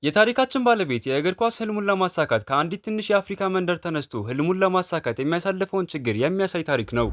የታሪካችን ባለቤት የእግር ኳስ ህልሙን ለማሳካት ከአንዲት ትንሽ የአፍሪካ መንደር ተነስቶ ህልሙን ለማሳካት የሚያሳልፈውን ችግር የሚያሳይ ታሪክ ነው።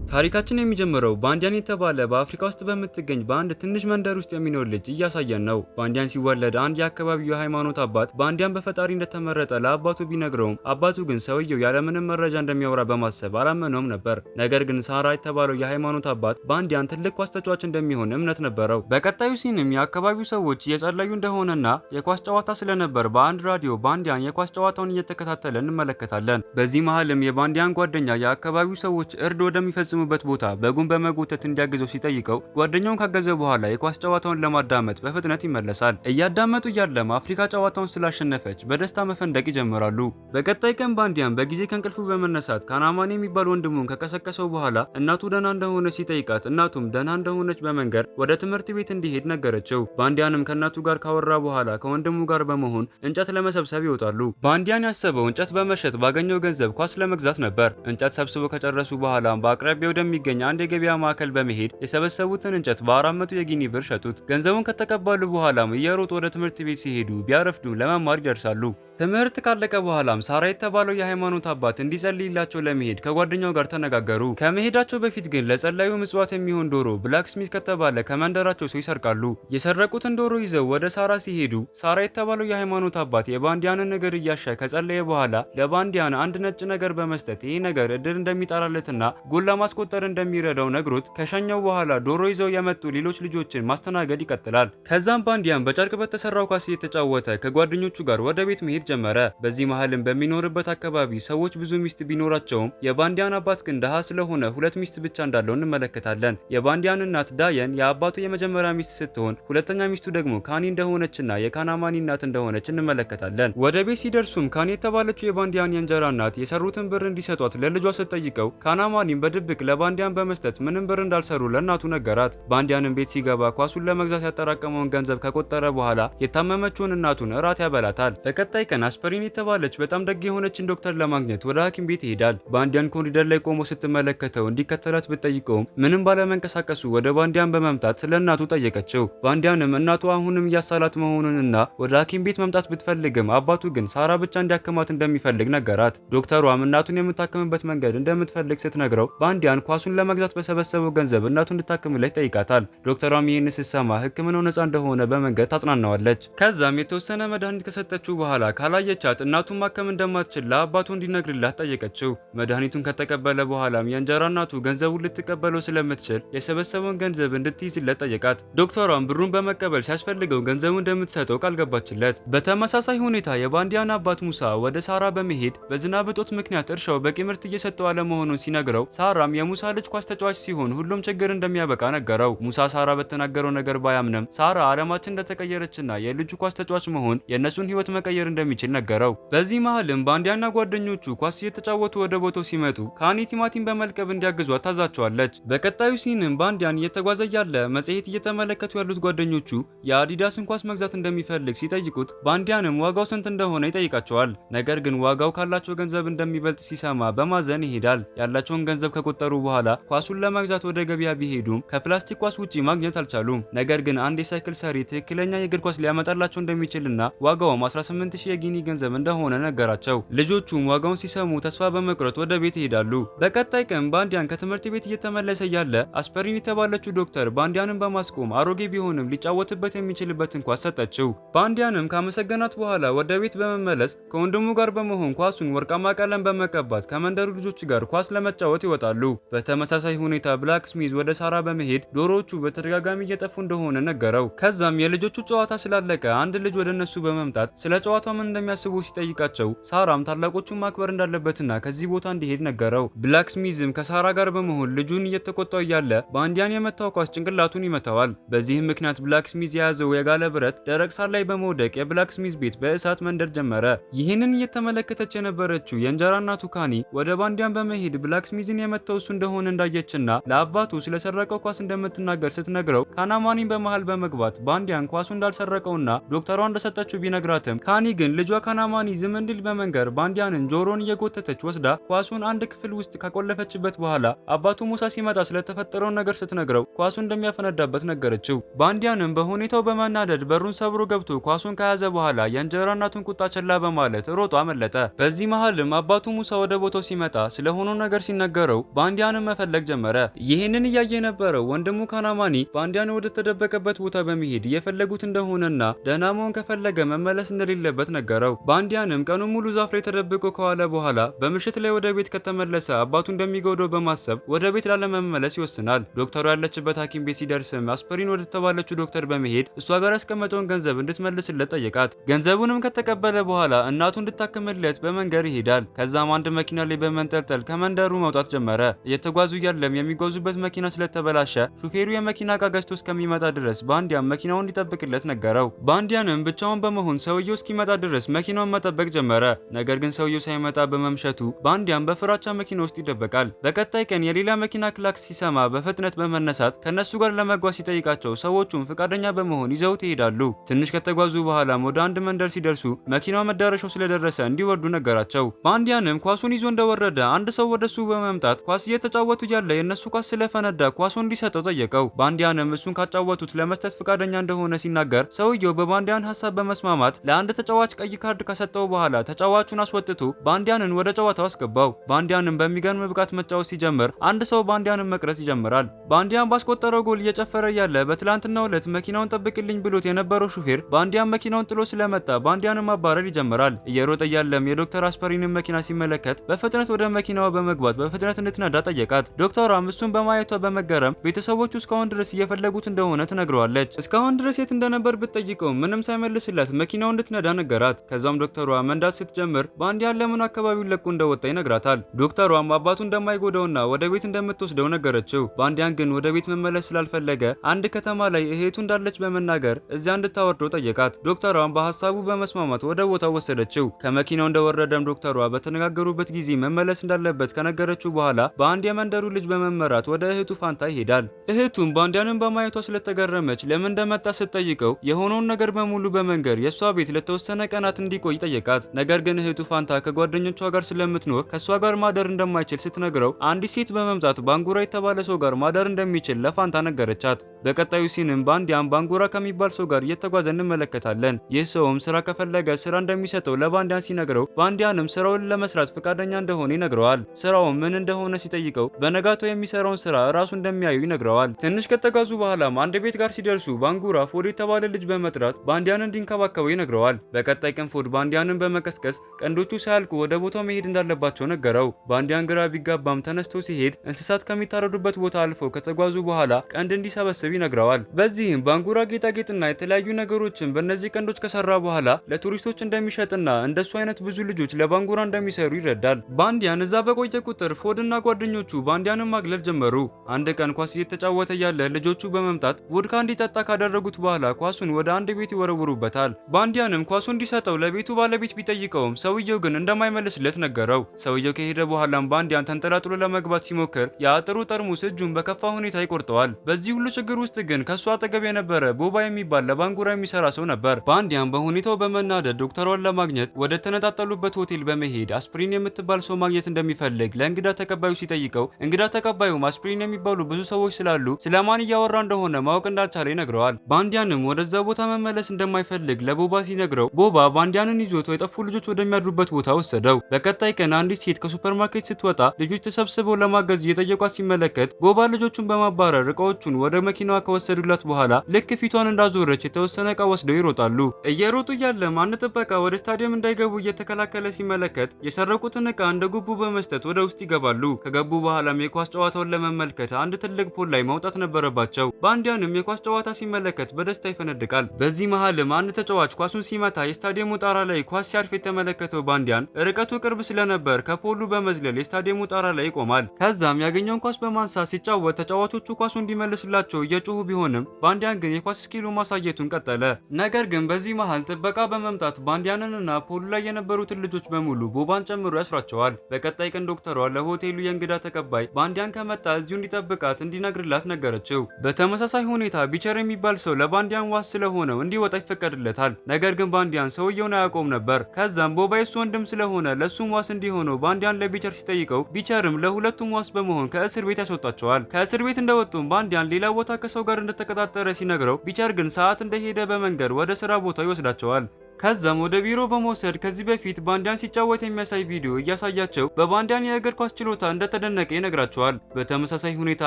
ታሪካችን የሚጀምረው ባንዲያን የተባለ በአፍሪካ ውስጥ በምትገኝ በአንድ ትንሽ መንደር ውስጥ የሚኖር ልጅ እያሳየን ነው። ባንዲያን ሲወለድ አንድ የአካባቢው የሃይማኖት አባት ባንዲያን በፈጣሪ እንደተመረጠ ለአባቱ ቢነግረውም አባቱ ግን ሰውየው ያለምንም መረጃ እንደሚያወራ በማሰብ አላመነውም ነበር። ነገር ግን ሳራ የተባለው የሃይማኖት አባት ባንዲያን ትልቅ ኳስ ተጫዋች እንደሚሆን እምነት ነበረው። በቀጣዩ ሲንም የአካባቢው ሰዎች እየጸለዩ እንደሆነና የኳስ ጨዋታ ስለነበር በአንድ ራዲዮ ባንዲያን የኳስ ጨዋታውን እየተከታተለ እንመለከታለን። በዚህ መሀልም የባንዲያን ጓደኛ የአካባቢው ሰዎች እርድ ወደሚፈጽሙ በት ቦታ በጉን በመጎተት እንዲያግዘው ሲጠይቀው ጓደኛውን ካገዘ በኋላ የኳስ ጨዋታውን ለማዳመጥ በፍጥነት ይመለሳል። እያዳመጡ እያለም አፍሪካ ጨዋታውን ስላሸነፈች በደስታ መፈንደቅ ይጀምራሉ። በቀጣይ ቀን ባንዲያን በጊዜ ከእንቅልፉ በመነሳት ካናማኒ የሚባል ወንድሙን ከቀሰቀሰው በኋላ እናቱ ደህና እንደሆነች ሲጠይቃት እናቱም ደህና እንደሆነች በመንገር ወደ ትምህርት ቤት እንዲሄድ ነገረችው። ባንዲያንም ከእናቱ ጋር ካወራ በኋላ ከወንድሙ ጋር በመሆን እንጨት ለመሰብሰብ ይወጣሉ። ባንዲያን ያሰበው እንጨት በመሸጥ ባገኘው ገንዘብ ኳስ ለመግዛት ነበር። እንጨት ሰብስበው ከጨረሱ በኋላ በአቅራቢያው ወደሚገኝ አንድ የገበያ ማዕከል በመሄድ የሰበሰቡትን እንጨት በ400 የጊኒ ብር ሸጡት። ገንዘቡን ከተቀበሉ በኋላም እየሮጡ ወደ ትምህርት ቤት ሲሄዱ ቢያረፍዱም ለመማር ይደርሳሉ። ትምህርት ካለቀ በኋላም ሳራ የተባለው የሃይማኖት አባት እንዲጸልይላቸው ለመሄድ ከጓደኛው ጋር ተነጋገሩ። ከመሄዳቸው በፊት ግን ለጸላዩ ምጽዋት የሚሆን ዶሮ ብላክ ስሚዝ ከተባለ ከመንደራቸው ሰው ይሰርቃሉ። የሰረቁትን ዶሮ ይዘው ወደ ሳራ ሲሄዱ ሳራ የተባለው የሃይማኖት አባት የባንዲያንን ነገር እያሻ ከጸለየ በኋላ ለባንዲያን አንድ ነጭ ነገር በመስጠት ይህ ነገር እድል እንደሚጣራለትና ጎል ለማስቆጠር እንደሚረዳው ነግሮት ከሸኘው በኋላ ዶሮ ይዘው የመጡ ሌሎች ልጆችን ማስተናገድ ይቀጥላል። ከዛም ባንዲያን በጨርቅ በተሰራው ኳስ እየተጫወተ ከጓደኞቹ ጋር ወደ ቤት መሄድ ጀመረ። በዚህ መሃልም በሚኖርበት አካባቢ ሰዎች ብዙ ሚስት ቢኖራቸውም የባንዲያን አባት ግን ደሃ ስለሆነ ሁለት ሚስት ብቻ እንዳለው እንመለከታለን። የባንዲያን እናት ዳየን የአባቱ የመጀመሪያ ሚስት ስትሆን ሁለተኛ ሚስቱ ደግሞ ካኒ እንደሆነችና የካናማኒ እናት እንደሆነች እንመለከታለን። ወደ ቤት ሲደርሱም ካኒ የተባለችው የባንዲያን የእንጀራ እናት የሰሩትን ብር እንዲሰጧት ለልጇ ስትጠይቀው ካናማኒም በድብቅ ለባንዲያን በመስጠት ምንም ብር እንዳልሰሩ ለእናቱ ነገራት። ባንዲያንም ቤት ሲገባ ኳሱን ለመግዛት ያጠራቀመውን ገንዘብ ከቆጠረ በኋላ የታመመችውን እናቱን እራት ያበላታል። በቀጣይ ቀን አስፐሪን የተባለች በጣም ደግ የሆነችን ዶክተር ለማግኘት ወደ ሐኪም ቤት ይሄዳል። ባንዲያን ኮሪደር ላይ ቆሞ ስትመለከተው እንዲከተላት ብትጠይቀውም ምንም ባለመንቀሳቀሱ ወደ ባንዲያን በመምጣት ስለ እናቱ ጠየቀችው። ባንዲያንም እናቱ አሁንም እያሳላት መሆኑንና ወደ ሐኪም ቤት መምጣት ብትፈልግም አባቱ ግን ሳራ ብቻ እንዲያክማት እንደሚፈልግ ነገራት። ዶክተሯም እናቱን የምታክምበት መንገድ እንደምትፈልግ ስትነግረው ባንዲያን ኳሱን ለመግዛት በሰበሰበው ገንዘብ እናቱ እንድታክምለት ጠይቃታል። ዶክተሯም ይህን ስትሰማ ሕክምናው ነፃ እንደሆነ በመንገድ ታጽናናዋለች። ከዛም የተወሰነ መድኃኒት ከሰጠችው በኋላ ካላየቻት እናቱን ማከም እንደማትችል ለአባቱ እንዲነግርላት ጠየቀችው። መድኃኒቱን ከተቀበለ በኋላም የእንጀራ እናቱ ገንዘቡን ልትቀበለው ስለምትችል የሰበሰበውን ገንዘብ እንድትይዝለት ጠየቃት። ዶክተሯም ብሩን በመቀበል ሲያስፈልገው ገንዘቡ እንደምትሰጠው ቃል ገባችለት። በተመሳሳይ ሁኔታ የባንዲያን አባት ሙሳ ወደ ሳራ በመሄድ በዝናብ እጦት ምክንያት እርሻው በቂ ምርት እየሰጠው አለመሆኑን ሲነግረው ሳራም የሙሳ ልጅ ኳስ ተጫዋች ሲሆን ሁሉም ችግር እንደሚያበቃ ነገረው። ሙሳ ሳራ በተናገረው ነገር ባያምንም ሳራ ዓለማችን እንደተቀየረችና የልጁ ኳስ ተጫዋች መሆን የእነሱን ህይወት መቀየር እንደሚችል ነገረው። በዚህ መሃልም ባንዲያና ጓደኞቹ ኳስ እየተጫወቱ ወደ ቦታው ሲመጡ ካኒ ቲማቲም በመልቀብ እንዲያግዟት ታዛቸዋለች። በቀጣዩ ሲንም ባንዲያን እየተጓዘ ያለ መጽሔት እየተመለከቱ ያሉት ጓደኞቹ የአዲዳስን ኳስ መግዛት እንደሚፈልግ ሲጠይቁት ባንዲያንም ዋጋው ስንት እንደሆነ ይጠይቃቸዋል። ነገር ግን ዋጋው ካላቸው ገንዘብ እንደሚበልጥ ሲሰማ በማዘን ይሄዳል። ያላቸውን ገንዘብ ከቆጠሩ በኋላ ኳሱን ለመግዛት ወደ ገበያ ቢሄዱም ከፕላስቲክ ኳስ ውጪ ማግኘት አልቻሉም። ነገር ግን አንድ የሳይክል ሰሪ ትክክለኛ የእግር ኳስ ሊያመጣላቸው እንደሚችልና ዋጋውም 18000 የጊኒ ገንዘብ እንደሆነ ነገራቸው። ልጆቹም ዋጋውን ሲሰሙ ተስፋ በመቁረጥ ወደ ቤት ይሄዳሉ። በቀጣይ ቀን ባንዲያን ከትምህርት ቤት እየተመለሰ ያለ አስፐሪን የተባለችው ዶክተር ባንዲያንን በማስቆም አሮጌ ቢሆንም ሊጫወትበት የሚችልበትን ኳስ ሰጠችው። ባንዲያንም ካመሰገናት በኋላ ወደ ቤት በመመለስ ከወንድሙ ጋር በመሆን ኳሱን ወርቃማ ቀለም በመቀባት ከመንደሩ ልጆች ጋር ኳስ ለመጫወት ይወጣሉ። በተመሳሳይ ሁኔታ ብላክ ስሚዝ ወደ ሳራ በመሄድ ዶሮዎቹ በተደጋጋሚ እየጠፉ እንደሆነ ነገረው። ከዛም የልጆቹ ጨዋታ ስላለቀ አንድ ልጅ ወደ እነሱ በመምጣት ስለ ጨዋታው ምን እንደሚያስቡ ሲጠይቃቸው ሳራም ታላቆቹን ማክበር እንዳለበትና ከዚህ ቦታ እንዲሄድ ነገረው። ብላክ ስሚዝም ከሳራ ጋር በመሆን ልጁን እየተቆጣው እያለ ባንዲያን የመታው ኳስ ጭንቅላቱን ይመታዋል። በዚህም ምክንያት ብላክ ስሚዝ የያዘው የጋለ ብረት ደረቅ ሳር ላይ በመውደቅ የብላክ ስሚዝ ቤት በእሳት መንደድ ጀመረ። ይህንን እየተመለከተች የነበረችው የእንጀራ እናቱ ካኒ ወደ ባንዲያን በመሄድ ብላክ ስሚዝን የመታው እሱ እንደሆነ እንዳየችና ለአባቱ ስለሰረቀው ኳስ እንደምትናገር ስትነግረው ካናማኒን በመሃል በመግባት ባንዲያን ኳሱ እንዳልሰረቀውና ዶክተሯ እንደሰጠችው ቢነግራትም ካኒ ግን ልጇ ካናማኒ ዝም እንዲል በመንገር ባንዲያንን ጆሮን እየጎተተች ወስዳ ኳሱን አንድ ክፍል ውስጥ ከቆለፈችበት በኋላ አባቱ ሙሳ ሲመጣ ስለተፈጠረው ነገር ስትነግረው ኳሱ እንደሚያፈነዳበት ነገረችው። ባንዲያንም በሁኔታው በመናደድ በሩን ሰብሮ ገብቶ ኳሱን ከያዘ በኋላ የእንጀራ እናቱን ቁጣ ችላ በማለት ሮጦ አመለጠ። በዚህ መሃልም አባቱ ሙሳ ወደ ቦታው ሲመጣ ስለሆነው ነገር ሲነገረው ባንዲያንን መፈለግ ጀመረ። ይህንን እያየ የነበረው ወንድሙ ካናማኒ ባንዲያን ወደ ተደበቀበት ቦታ በመሄድ እየፈለጉት እንደሆነና ደህና መሆን ከፈለገ መመለስ እንደሌለበት ነገረው። ባንዲያንም ቀኑን ሙሉ ዛፍ ላይ ተደብቆ ከዋለ በኋላ በምሽት ላይ ወደ ቤት ከተመለሰ አባቱ እንደሚጎዳው በማሰብ ወደ ቤት ላለመመለስ ይወስናል። ዶክተሩ ያለችበት ሐኪም ቤት ሲደርስም አስፕሪን ወደ ተባለችው ዶክተር በመሄድ እሷ ጋር ያስቀመጠውን ገንዘብ እንድትመልስለት ጠየቃት። ገንዘቡንም ከተቀበለ በኋላ እናቱ እንድታክምለት በመንገድ ይሄዳል። ከዛም አንድ መኪና ላይ በመንጠልጠል ከመንደሩ መውጣት ጀመረ። እየተጓዙ ያለም የሚጓዙበት መኪና ስለተበላሸ ሹፌሩ የመኪና ዕቃ ገዝቶ እስከሚመጣ ድረስ ባንዲያን መኪናውን እንዲጠብቅለት ነገረው። ባንዲያንም ብቻውን በመሆን ሰውየው እስኪመጣ ድረስ መኪናውን መጠበቅ ጀመረ። ነገር ግን ሰውየው ሳይመጣ በመምሸቱ ባንዲያን በፍራቻ መኪና ውስጥ ይደበቃል። በቀጣይ ቀን የሌላ መኪና ክላክስ ሲሰማ በፍጥነት በመነሳት ከነሱ ጋር ለመጓዝ ሲጠይቃቸው ሰዎቹም ፈቃደኛ በመሆን ይዘውት ይሄዳሉ። ትንሽ ከተጓዙ በኋላም ወደ አንድ መንደር ሲደርሱ መኪናው መዳረሻው ስለደረሰ እንዲወርዱ ነገራቸው። ባንዲያንም ኳሱን ይዞ እንደወረደ አንድ ሰው ወደሱ በመምጣት ኳስ እየተጫወቱ ያለ የነሱ ኳስ ስለፈነዳ ኳሱን እንዲሰጠው ጠየቀው። ባንዲያንም እሱን ካጫወቱት ለመስጠት ፈቃደኛ እንደሆነ ሲናገር ሰውየው በባንዲያን ሐሳብ በመስማማት ለአንድ ተጫዋች ቀይ ካርድ ከሰጠው በኋላ ተጫዋቹን አስወጥቶ ባንዲያንን ወደ ጨዋታው አስገባው። ባንዲያንም በሚገርም ብቃት መጫወት ሲጀምር አንድ ሰው ባንዲያንን መቅረጽ ይጀምራል። ባንዲያን ባስቆጠረው ጎል እየጨፈረ ያለ በትላንትናው ዕለት መኪናውን ጠብቅልኝ ብሎት የነበረው ሹፌር ባንዲያን መኪናውን ጥሎ ስለመጣ ባንዲያንን ማባረር ይጀምራል። እየሮጠ ያለም የዶክተር አስፐሪንን መኪና ሲመለከት በፍጥነት ወደ መኪናው በመግባት በፍጥነት እንድትነዳ ጠየቃት። ዶክተሯም እሱን በማየቷ በመገረም ቤተሰቦቹ እስካሁን ድረስ እየፈለጉት እንደሆነ ትነግረዋለች። እስካሁን ድረስ የት እንደነበር ብትጠይቀው ምንም ሳይመልስላት መኪናው እንድትነዳ ነገራት። ከዛም ዶክተሯ መንዳት ስትጀምር ባንዲያን ለምን አካባቢውን ለቆ እንደወጣ ይነግራታል። ዶክተሯም አባቱ እንደማይጎዳውና ወደ ቤት እንደምትወስደው ነገረችው። ባንዲያን ግን ወደ ቤት መመለስ ስላልፈለገ አንድ ከተማ ላይ እህቱ እንዳለች በመናገር እዚያ እንድታወርደው ጠየቃት። ዶክተሯም በሐሳቡ በመስማማት ወደ ቦታው ወሰደችው። ከመኪናው እንደወረደም ዶክተሯ በተነጋገሩበት ጊዜ መመለስ እንዳለበት ከነገረችው በኋላ በአንድ የመንደሩ ልጅ በመመራት ወደ እህቱ ፋንታ ይሄዳል። እህቱም ባንዲያንን በማየቷ ስለተገረመች ለምን እንደመጣ ስትጠይቀው የሆነውን ነገር በሙሉ በመንገር የሷ ቤት ለተወሰነ ቀናት እንዲቆይ ጠየቃት። ነገር ግን እህቱ ፋንታ ከጓደኞቿ ጋር ስለምትኖር ከሷ ጋር ማደር እንደማይችል ስትነግረው አንዲት ሴት በመምጣት ባንጉራ የተባለ ሰው ጋር ማደር እንደሚችል ለፋንታ ነገረቻት። በቀጣዩ ሲንም ባንዲያን ባንጉራ ከሚባል ሰው ጋር እየተጓዘ እንመለከታለን። ይህ ሰውም ስራ ከፈለገ ስራ እንደሚሰጠው ለባንዲያን ሲነግረው ባንዲያንም ስራውን ለመስራት ፈቃደኛ እንደሆነ ይነግረዋል። ስራውም ምን እንደሆነ ሲጠይቀው በነጋታው የሚሰራውን ስራ ራሱ እንደሚያዩ ይነግረዋል። ትንሽ ከተጓዙ በኋላም አንድ ቤት ጋር ሲደርሱ ባንጉራ ፎድ የተባለ ልጅ በመጥራት ባንዲያን እንዲንከባከበው ይነግረዋል። በቀጣይ ቀን ፎድ ባንዲያንን በመቀስቀስ ቀንዶቹ ሳያልቁ ወደ ቦታው መሄድ እንዳለባቸው ነገረው። ባንዲያን ግራ ቢጋባም ተነስቶ ሲሄድ እንስሳት ከሚታረዱበት ቦታ አልፈው ከተጓዙ በኋላ ቀንድ እንዲሰበስብ ይነግረዋል። በዚህም ባንጉራ ጌጣጌጥና የተለያዩ ነገሮችን በእነዚህ ቀንዶች ከሰራ በኋላ ለቱሪስቶች እንደሚሸጥና እንደሱ አይነት ብዙ ልጆች ለባንጉራ እንደሚሰሩ ይረዳል። ባንዲያን እዛ በቆየ ቁጥር ፎድና ጓደኞቹ ባንዲያንን ማግለል ጀመሩ። አንድ ቀን ኳስ እየተጫወተ ያለ ልጆቹ በመምጣት ቮድካ እንዲጠጣ ካደረጉት በኋላ ኳሱን ወደ አንድ ቤት ይወረውሩበታል። ባንዲያንም ኳሱ እንዲሰጠው ለቤቱ ባለቤት ቢጠይቀውም ሰውየው ግን እንደማይመልስለት ነገረው። ሰውየው ከሄደ በኋላም ባንዲያን ተንጠላጥሎ ለመግባት ሲሞክር የአጥሩ ጠርሙስ እጁን በከፋ ሁኔታ ይቆርጠዋል። በዚህ ሁሉ ችግር ውስጥ ግን ከሱ አጠገብ የነበረ ቦባ የሚባል ለባንጉራ የሚሰራ ሰው ነበር። ባንዲያን በሁኔታው በመናደድ ዶክተሯን ለማግኘት ወደ ተነጣጠሉበት ሆቴል በመሄድ አስፕሪን የምትባል ሰው ማግኘት እንደሚፈልግ ለእንግዳ ተቀባዩ ሲጠይቀው እንግዳ ተቀባዩም አስፕሪን የሚባሉ ብዙ ሰዎች ስላሉ ስለማን እያወራ እንደሆነ ማወቅ እንዳልቻለ ይነግረዋል። ባንዲያንም ወደዛ ቦታ መመለስ እንደማይፈልግ ለቦባ ሲነግረው ቦባ ባንዲያንን ይዞት የጠፉ ልጆች ወደሚያድሩበት ቦታ ወሰደው። በቀጣይ ቀን አንዲት ሴት ከሱፐርማርኬት ስትወጣ ልጆች ተሰብስበው ለማገዝ እየጠየቋት ሲመለከት ቦባ ልጆቹን በማባረር እቃዎቹን ወደ መኪናዋ ከወሰዱላት በኋላ ልክ ፊቷን እንዳዞረች የተወሰነ እቃ ወስደው ይሮጣሉ። እየሮጡ እያለም አንድ ጥበቃ ወደ ስታዲየም እንዳይገቡ እየተከላከለ ሲመለከት የሰረቁትን እቃ እንደ ጉቡ በመስጠት ወደ ውስጥ ይገባሉ። ከገቡ በኋላም የኳስ ጨዋታውን ለመመልከት አንድ ትልቅ ፖል ላይ መውጣት ነበረባቸው። ባንዲያንም የኳስ ጨዋታ ሲመለከት በደስታ ይፈነድቃል። በዚህ መሃልም አንድ ተጫዋች ኳሱን ሲመታ የስታዲየሙ ጣራ ላይ ኳስ ሲያርፍ የተመለከተው ባንዲያን ርቀቱ ቅርብ ስለነበር ከፖሉ በመዝለል የስታዲየሙ ጣራ ላይ ይቆማል። ከዛም ያገኘውን ኳስ በማንሳት ሲጫወት ተጫዋቾቹ ኳሱ እንዲመልስላቸው እየጮሁ ቢሆንም ባንዲያን ግን የኳስ ስኪሉ ማሳየቱን ቀጠለ። ነገር ግን በዚህ መሃል ጥበቃ በመምጣት ባንዲያንንና ፖሉ ላይ የነበሩትን ልጆች በሙሉ ቦባን ጨምሮ ያስሯቸዋል። በቀጣይ ቀን ዶክተሯ ለሆቴሉ የእንግዳ ተቀባይ ባንዲያን ከመጣ እዚሁ እንዲጠብቃት እንዲነግርላት ነገረችው። በተመሳሳይ ሁኔታ ቢቸር የሚባል ሰው ለባንዲያን ዋስ ስለሆነው እንዲወጣ ይፈቀድለታል። ነገር ግን ባንዲያን ሰውየውን አያውቀውም ነበር። ከዛም ቦባ የሱ ወንድም ስለሆነ ለሱም ዋስ እንዲሆነው ባንዲያን ለቢቸር ሲጠይቀው ቢቸርም ለሁለቱም ዋስ በመሆን ከእስር ቤት ያስወጣቸዋል። ከእስር ቤት እንደወጡም ባንዲያን ሌላ ቦታ ከሰው ጋር እንደተቀጣጠረ ሲነግረው ቢቸር ግን ሰዓት እንደሄደ በመንገድ ወደ ስራ ቦታው ይወስዳቸዋል። ከዛም ወደ ቢሮ በመውሰድ ከዚህ በፊት ባንዲያን ሲጫወት የሚያሳይ ቪዲዮ እያሳያቸው በባንዲያን የእግር ኳስ ችሎታ እንደተደነቀ ይነግራቸዋል። በተመሳሳይ ሁኔታ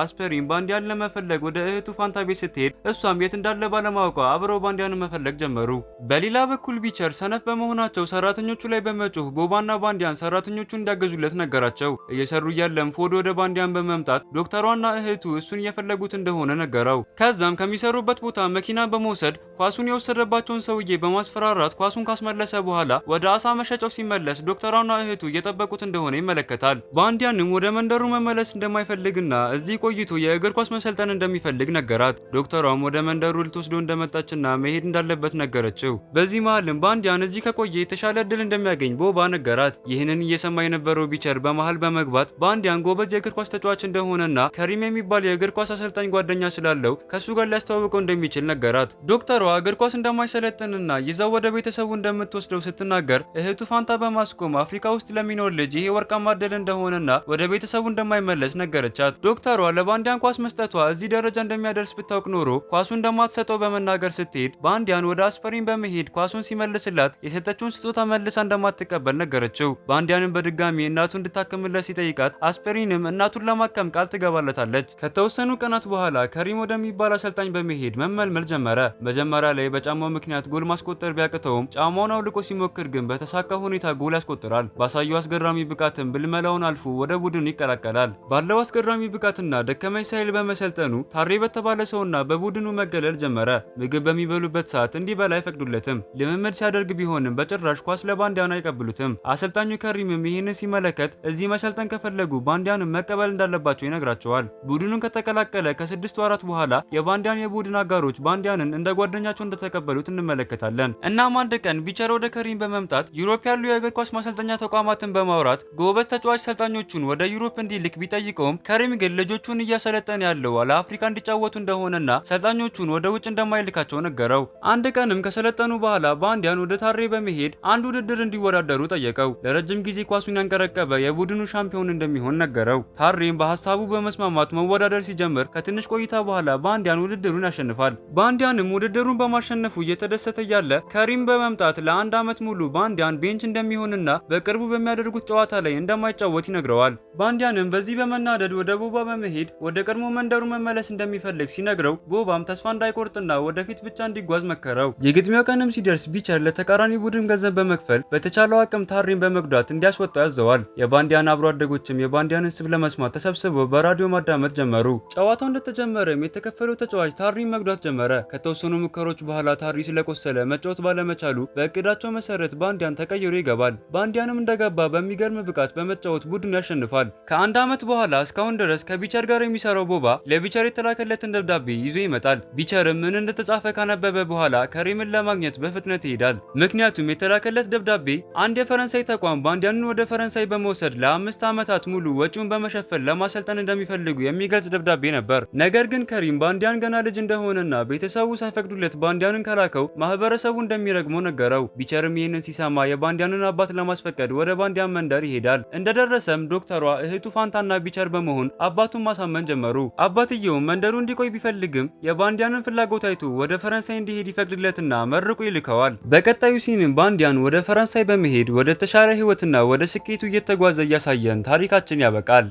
አስፐሪን ባንዲያን ለመፈለግ ወደ እህቱ ፋንታ ቤት ስትሄድ እሷም የት እንዳለ ባለማወቋ አብረው ባንዲያንን መፈለግ ጀመሩ። በሌላ በኩል ቢቸር ሰነፍ በመሆናቸው ሰራተኞቹ ላይ በመጮህ ቦባና ባንዲያን ሰራተኞቹ እንዲያገዙለት ነገራቸው። እየሰሩ እያለም ፎድ ወደ ባንዲያን በመምጣት ዶክተሯና እህቱ እሱን እየፈለጉት እንደሆነ ነገረው። ከዛም ከሚሰሩበት ቦታ መኪና በመውሰድ ኳሱን የወሰደባቸውን ሰውዬ በማስፈራራት ኳሱን ካስመለሰ በኋላ ወደ አሳ መሸጫው ሲመለስ ዶክተሯና እህቱ እየጠበቁት እንደሆነ ይመለከታል። ባንዲያንም ወደ መንደሩ መመለስ እንደማይፈልግና እዚህ ቆይቶ የእግር ኳስ መሰልጠን እንደሚፈልግ ነገራት። ዶክተሯም ወደ መንደሩ ልትወስዶ እንደመጣችና መሄድ እንዳለበት ነገረችው። በዚህ መሃልም ባንዲያን እዚህ ከቆየ የተሻለ እድል እንደሚያገኝ ቦባ ነገራት። ይህንን እየሰማ የነበረው ቢቸር በመሃል በመግባት ባንዲያን ጎበዝ የእግር ኳስ ተጫዋች እንደሆነና ከሪም የሚባል የእግር ኳስ አሰልጣኝ ጓደኛ ስላለው ከሱ ጋር ሊያስተዋውቀው እንደሚችል ነገራት። ዶክተሯ እግር ኳስ እንደማይሰለጥንና ይዛው ወደ ቤተሰቡ እንደምትወስደው ስትናገር እህቱ ፋንታ በማስቆም አፍሪካ ውስጥ ለሚኖር ልጅ ይሄ ወርቃማ እድል እንደሆነና ወደ ቤተሰቡ እንደማይመለስ ነገረቻት። ዶክተሯ ለባንዲያን ኳስ መስጠቷ እዚህ ደረጃ እንደሚያደርስ ብታውቅ ኖሮ ኳሱን እንደማትሰጠው በመናገር ስትሄድ ባንዲያን ወደ አስፐሪን በመሄድ ኳሱን ሲመልስላት የሰጠችውን ስጦታ መልሳ እንደማትቀበል ነገረችው። ባንዲያንን በድጋሚ እናቱ እንድታከምለት ሲጠይቃት አስፐሪንም እናቱን ለማከም ቃል ትገባለታለች። ከተወሰኑ ቀናት በኋላ ከሪም ወደሚባል አሰልጣኝ በመሄድ መመልመል ጀመረ። መጀመሪያ ላይ በጫማው ምክንያት ጎል ማስቆጠር ቢያቅተው ጫማውን አውልቆ ሲሞክር ግን በተሳካ ሁኔታ ጎል ያስቆጥራል። ባሳየው አስገራሚ ብቃትም ብልመላውን አልፎ ወደ ቡድኑ ይቀላቀላል። ባለው አስገራሚ ብቃትና ደከመኝ ሳይል በመሰልጠኑ ታሬ በተባለ ሰውና በቡድኑ መገለል ጀመረ። ምግብ በሚበሉበት ሰዓት እንዲበላ አይፈቅዱለትም። ልምምድ ሲያደርግ ቢሆንም በጭራሽ ኳስ ለባንዲያን አይቀብሉትም። አሰልጣኙ ከሪምም ይህንን ሲመለከት እዚህ መሰልጠን ከፈለጉ ባንዲያንን መቀበል እንዳለባቸው ይነግራቸዋል። ቡድኑን ከተቀላቀለ ከ6 ወራት በኋላ የባንዲያን የቡድን አጋሮች ባንዲያንን እንደ ጓደኛቸው እንደተቀበሉት እንመለከታለን። እናም አንድ ቀን ቢቸር ወደ ከሪም በመምጣት ዩሮፕ ያሉ የእግር ኳስ ማሰልጠኛ ተቋማትን በማውራት ጎበዝ ተጫዋች ሰልጣኞቹን ወደ ዩሮፕ እንዲልክ ቢጠይቀውም ከሪም ግን ልጆቹን እያሰለጠነ ያለው ለአፍሪካ እንዲጫወቱ እንደሆነና ሰልጣኞቹን ወደ ውጭ እንደማይልካቸው ነገረው። አንድ ቀንም ከሰለጠኑ በኋላ ባንዲያን ወደ ታሬ በመሄድ አንድ ውድድር እንዲወዳደሩ ጠየቀው። ለረጅም ጊዜ ኳሱን ያንቀረቀበ የቡድኑ ሻምፒዮን እንደሚሆን ነገረው። ታሬም በሀሳቡ በመስማማት መወዳደር ሲጀምር ከትንሽ ቆይታ በኋላ ባንዲያን ውድድሩን ያሸንፋል። ባንዲያንም ውድድሩን በማሸነፉ እየተደሰተ ያለ ከሪም በመምጣት ለአንድ ዓመት ሙሉ ባንዲያን ቤንች እንደሚሆንና በቅርቡ በሚያደርጉት ጨዋታ ላይ እንደማይጫወት ይነግረዋል። ባንዲያንም በዚህ በመናደድ ወደ ቦባ በመሄድ ወደ ቀድሞ መንደሩ መመለስ እንደሚፈልግ ሲነግረው ቦባም ተስፋ እንዳይቆርጥና ወደፊት ብቻ እንዲጓዝ መከረው። የግጥሚያው ቀንም ሲደርስ ቢቸር ለተቃራኒ ቡድን ገንዘብ በመክፈል በተቻለው አቅም ታሬን በመጉዳት እንዲያስወጣው ያዘዋል። የባንዲያን አብሮ አደጎችም የባንዲያንን ስብ ለመስማት ተሰብስበው በራዲዮ ማዳመጥ ጀመሩ። ጨዋታው እንደተጀመረም የተከፈለው ተጫዋች ታሬን መጉዳት ጀመረ። ከተወሰኑ ሙከሮች በኋላ ታሬ ስለቆሰለ መጫወት ባለመቻሉ በእቅዳቸው መሰረት ባንዲያን ተቀይሮ ይገባል። ባንዲያንም እንደገባ በሚገርም ብቃት በመጫወት ቡድኑ ያሸንፋል። ከአንድ ዓመት በኋላ እስካሁን ድረስ ከቢቸር ጋር የሚሰራው ቦባ ለቢቸር የተላከለትን ደብዳቤ ይዞ ይመጣል። ቢቸርም ምን እንደተጻፈ ካነበበ በኋላ ከሪምን ለማግኘት በፍጥነት ይሄዳል። ምክንያቱም የተላከለት ደብዳቤ አንድ የፈረንሳይ ተቋም ባንዲያንን ወደ ፈረንሳይ በመውሰድ ለ5 ዓመታት ሙሉ ወጪውን በመሸፈን ለማሰልጠን እንደሚፈልጉ የሚገልጽ ደብዳቤ ነበር። ነገር ግን ከሪም ባንዲያን ገና ልጅ እንደሆነና ቤተሰቡ ሳይፈቅዱለት ባንዲያንን ከላከው ማህበረሰቡ እንደሚረግመው ነገረው። ቢቸርም ይህንን ሲሰማ የባንዲያንን አባት ለማስፈቀድ ወደ ባንዲያን መንደር ይሄዳል። እንደደረሰም ዶክተሯ እህቱ ፋንታና ቢቸር በመሆን አባቱን ማሳመን ጀመሩ። አባትየውም መንደሩ እንዲቆይ ቢፈልግም የባንዲያንን ፍላጎት አይቶ ወደ ፈረንሳይ እንዲሄድ ይፈቅድለትና መርቆ ይልከዋል። በቀጣዩ ሲንም ባንዲያን ወደ ፈረንሳይ በመሄድ ወደ ተሻለ ህይወትና ወደ ስኬቱ እየተጓዘ እያሳየን ታሪካችን ያበቃል።